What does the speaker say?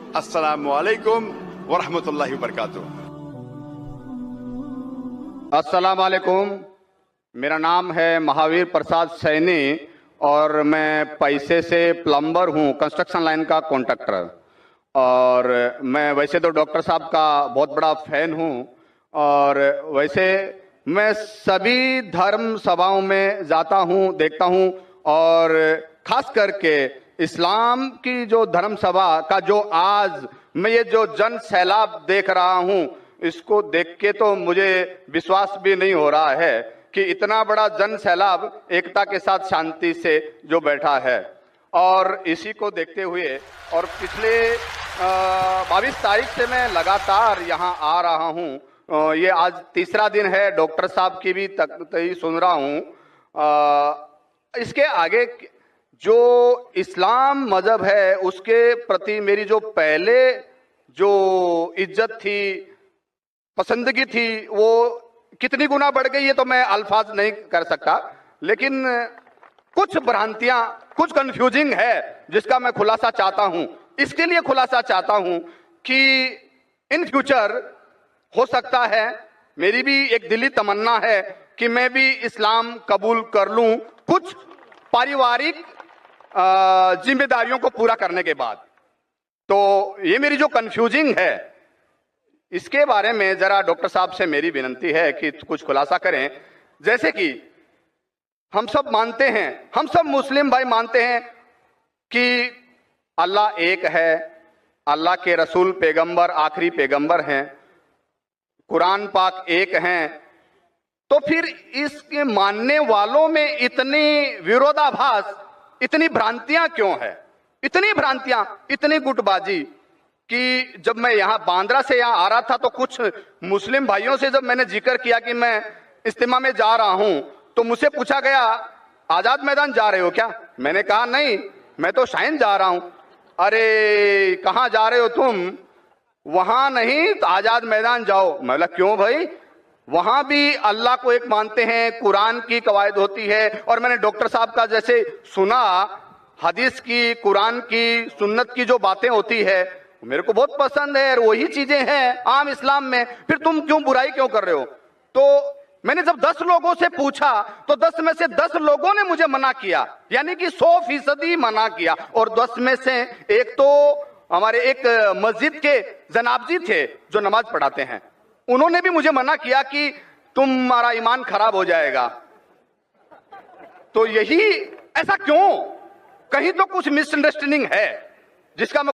अस्सलामु अलैकुम वरहमतुल्लाहि वबरकातुहू। अस्सलाम वालेकुम। मेरा नाम है महावीर प्रसाद सैनी और मैं पैसे से प्लम्बर हूँ, कंस्ट्रक्शन लाइन का कॉन्ट्रैक्टर। और मैं वैसे तो डॉक्टर साहब का बहुत बड़ा फैन हूँ और वैसे मैं सभी धर्म सभाओं में जाता हूँ, देखता हूँ और खास करके इस्लाम की जो धर्म सभा का जो आज मैं ये जो जन सैलाब देख रहा हूँ, इसको देख के तो मुझे विश्वास भी नहीं हो रहा है कि इतना बड़ा जन सैलाब एकता के साथ शांति से जो बैठा है। और इसी को देखते हुए और पिछले 22 तारीख से मैं लगातार यहाँ आ रहा हूँ। ये आज तीसरा दिन है, डॉक्टर साहब की भी तकरीर सुन रहा हूँ। इसके आगे जो इस्लाम मजहब है उसके प्रति मेरी जो पहले जो इज्जत थी, पसंदगी थी, वो कितनी गुना बढ़ गई है तो मैं अल्फाज नहीं कर सकता, लेकिन कुछ भ्रांतियां, कुछ कंफ्यूजिंग है जिसका मैं खुलासा चाहता हूं। इसके लिए खुलासा चाहता हूं कि इन फ्यूचर हो सकता है, मेरी भी एक दिली तमन्ना है कि मैं भी इस्लाम कबूल कर लूं कुछ पारिवारिक जिम्मेदारियों को पूरा करने के बाद। तो ये मेरी जो कंफ्यूजिंग है इसके बारे में जरा डॉक्टर साहब से मेरी विनती है कि कुछ खुलासा करें। जैसे कि हम सब मानते हैं, हम सब मुस्लिम भाई मानते हैं कि अल्लाह एक है, अल्लाह के रसूल पैगंबर आखिरी पैगंबर हैं, कुरान पाक एक हैं। तो फिर इसके मानने वालों में इतनी विरोधाभास, इतनी भ्रांतियां क्यों है? इतनी भ्रांतियां, इतनी गुटबाजी कि जब मैं यहाँ बांद्रा से यहाँ आ रहा था तो कुछ मुस्लिम भाइयों से जब मैंने जिक्र किया कि मैं इज्तिमा में जा रहा हूँ तो मुझसे पूछा गया, आजाद मैदान जा रहे हो क्या? मैंने कहा नहीं, मैं तो शाइन जा रहा हूँ। अरे कहाँ जा रहे हो तुम? वहां नहीं तो आजाद मैदान जाओ। मैं बोला क्यों भाई? वहां भी अल्लाह को एक मानते हैं, कुरान की कवायद होती है। और मैंने डॉक्टर साहब का जैसे सुना, हदीस की, कुरान की, सुन्नत की जो बातें होती है मेरे को बहुत पसंद है और वही चीजें हैं आम इस्लाम में। फिर तुम क्यों बुराई क्यों कर रहे हो? तो मैंने जब 10 लोगों से पूछा तो 10 में से 10 लोगों ने मुझे मना किया, यानी कि 100% मना किया। और 10 में से एक तो हमारे एक मस्जिद के जनाब जी थे जो नमाज पढ़ाते हैं, उन्होंने भी मुझे मना किया कि तुम्हारा ईमान खराब हो जाएगा। तो यही ऐसा क्यों? कहीं तो कुछ मिसअंडरस्टैंडिंग है जिसका मैं